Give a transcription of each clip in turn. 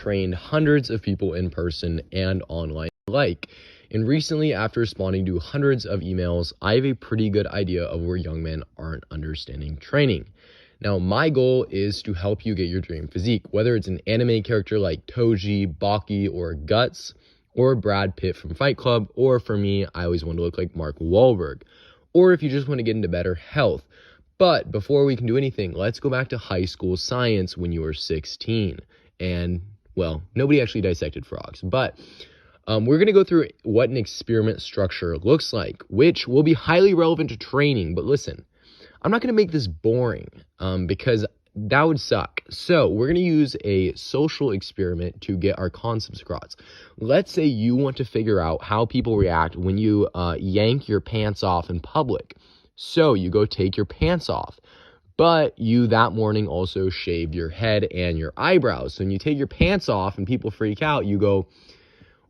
trained hundreds of people in person and online alike. And recently, after responding to hundreds of emails, I have a pretty good idea of where young men aren't understanding training. Now, my goal is to help you get your dream physique, whether it's an anime character like Toji, Baki, or Guts, or Brad Pitt from Fight Club, or for me, I always want to look like Mark Wahlberg, or if you just want to get into better health. But before we can do anything, let's go back to high school science when you were 16. And, well, nobody actually dissected frogs, but we're going to go through what an experiment structure looks like, which will be highly relevant to training. But listen, I'm not going to make this boring because that would suck. So we're going to use a social experiment to get our concepts across. Let's say you want to figure out how people react when you yank your pants off in public. So you go take your pants off, but you that morning also shaved your head and your eyebrows. So when you take your pants off and people freak out, you go,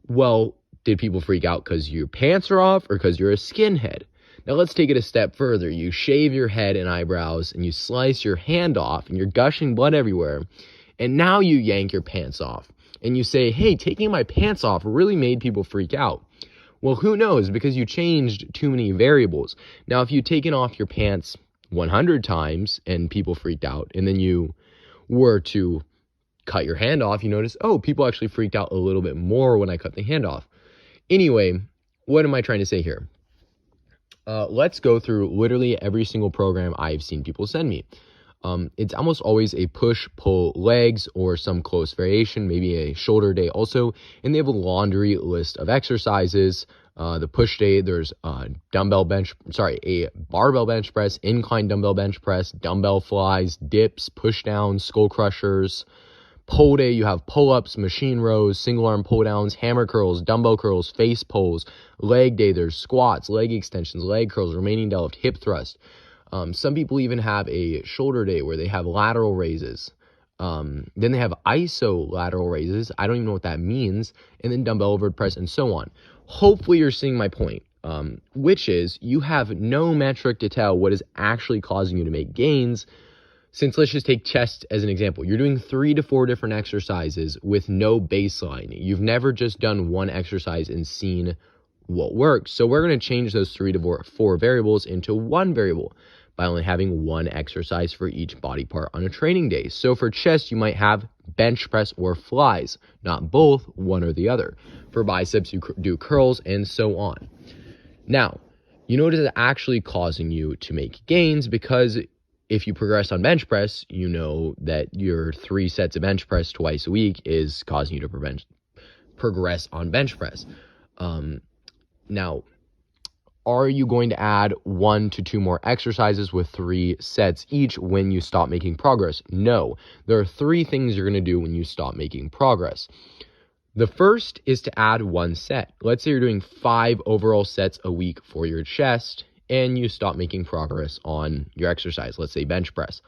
well, did people freak out because your pants are off or because you're a skinhead? Now let's take it a step further. You shave your head and eyebrows and you slice your hand off and you're gushing blood everywhere. And now you yank your pants off and you say, hey, taking my pants off really made people freak out. Well, who knows? Because you changed too many variables. Now, if you'd taken off your pants 100 times and people freaked out, and then you were to cut your hand off, you notice, oh, people actually freaked out a little bit more when I cut the hand off. Anyway, what am I trying to say here? Let's go through literally every single program I've seen people send me. It's almost always a push, pull, legs, or some close variation, maybe a shoulder day also. And they have a laundry list of exercises. The push day, there's a barbell bench press, incline dumbbell bench press, dumbbell flies, dips, push downs, skull crushers. Pull day, you have pull-ups, machine rows, single arm pull downs, hammer curls, dumbbell curls, face pulls. Leg day, there's squats, leg extensions, leg curls, remaining deadlift, hip thrust. Some people even have a shoulder day where they have lateral raises. Then they have iso lateral raises. I don't even know what that means. And then dumbbell overhead press and so on. Hopefully you're seeing my point, which is you have no metric to tell what is actually causing you to make gains. Since let's just take chest as an example. You're doing 3 to 4 different exercises with no baseline. You've never just done one exercise and seen what works. So we're going to change those 3 to 4 variables into one variable by only having one exercise for each body part on a training day. So for chest, you might have bench press or flies, not both, one or the other. For biceps, you do curls and so on. Now, you know what is actually causing you to make gains, because if you progress on bench press, you know that your 3 sets of bench press twice a week is causing you to progress on bench press. Now, are you going to add 1 to 2 more exercises with 3 sets each when you stop making progress? No. There are 3 things you're going to do when you stop making progress. The first is to add 1 set. Let's say you're doing 5 overall sets a week for your chest and you stop making progress on your exercise, let's say bench press.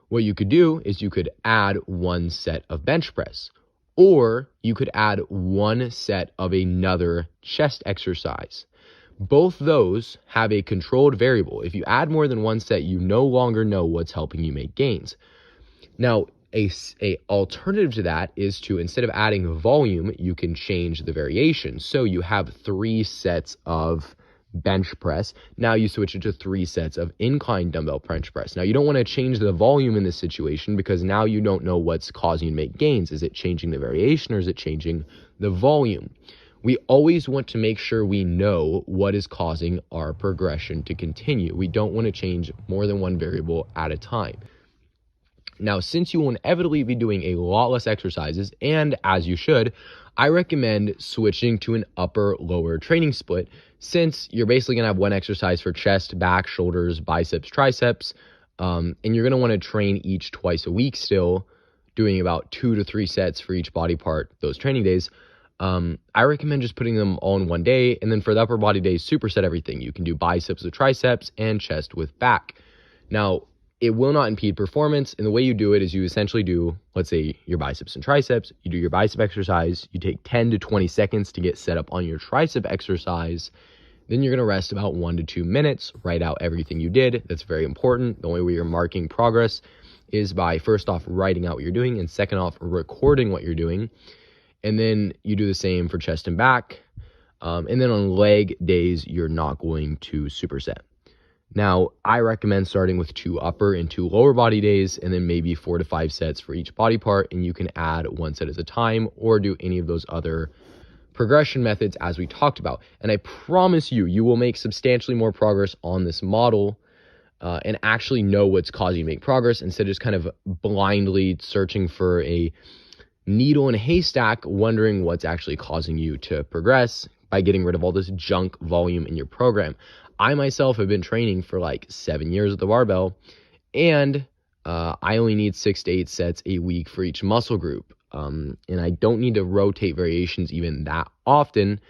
What you could do is you could add 1 set of bench press, or you could add 1 set of another chest exercise. Both those have a controlled variable. If you add more than 1 set, you no longer know what's helping you make gains. Now, a alternative to that is to, instead of adding volume, you can change the variation. So you have 3 sets of bench press. Now you switch it to 3 sets of incline dumbbell bench press. Now you don't want to change the volume in this situation because now you don't know what's causing you to make gains. Is it changing the variation or is it changing the volume? We always want to make sure we know what is causing our progression to continue. We don't want to change more than 1 variable at a time. Now, since you will inevitably be doing a lot less exercises, and as you should, I recommend switching to an upper-lower training split, since you're basically going to have 1 exercise for chest, back, shoulders, biceps, triceps, and you're going to want to train each twice a week still, doing about 2 to 3 sets for each body part those training days. I recommend just putting them all in one day, and then for the upper body days, superset everything. You can do biceps with triceps and chest with back. Now, it will not impede performance, and the way you do it is you essentially do, let's say, your biceps and triceps. You do your bicep exercise. You take 10 to 20 seconds to get set up on your tricep exercise. Then you're going to rest about 1 to 2 minutes, write out everything you did. That's very important. The only way you're marking progress is by first off writing out what you're doing, and second off recording what you're doing. And then you do the same for chest and back. And then on leg days, you're not going to superset. Now, I recommend starting with 2 upper and 2 lower body days, and then maybe 4 to 5 sets for each body part. And you can add 1 set at a time or do any of those other progression methods as we talked about. And I promise you, you will make substantially more progress on this model and actually know what's causing you to make progress instead of just kind of blindly searching for a needle in a haystack, wondering what's actually causing you to progress by getting rid of all this junk volume in your program. I myself have been training for like 7 years at the barbell, and I only need 6 to 8 sets a week for each muscle group. And I don't need to rotate variations even that often.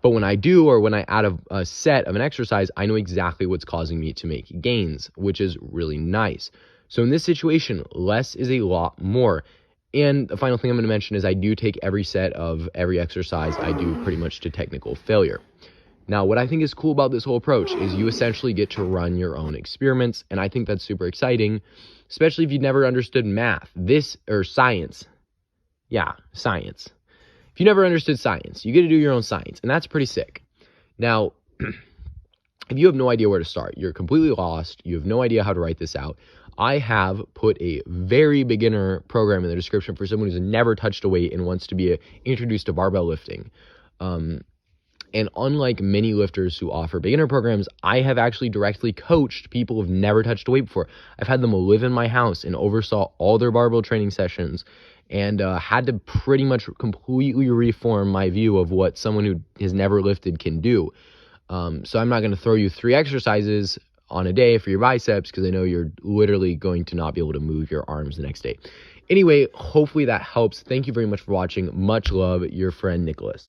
But when I do, or when I add a set of an exercise, I know exactly what's causing me to make gains, which is really nice. So in this situation, less is a lot more. And the final thing I'm going to mention is I do take every set of every exercise I do pretty much to technical failure. Now, what I think is cool about this whole approach is you essentially get to run your own experiments, and I think that's super exciting, especially if you've never understood math, or science. Yeah, science. If you never understood science, you get to do your own science, and that's pretty sick. Now, if you have no idea where to start, you're completely lost, you have no idea how to write this out, I have put a very beginner program in the description for someone who's never touched a weight and wants to be introduced to barbell lifting. And unlike many lifters who offer beginner programs, I have actually directly coached people who've never touched a weight before. I've had them live in my house and oversaw all their barbell training sessions, and had to pretty much completely reform my view of what someone who has never lifted can do. So I'm not going to throw you 3 exercises on a day for your biceps because I know you're literally going to not be able to move your arms the next day. Anyway, hopefully that helps. Thank you very much for watching. Much love, your friend Nicholas.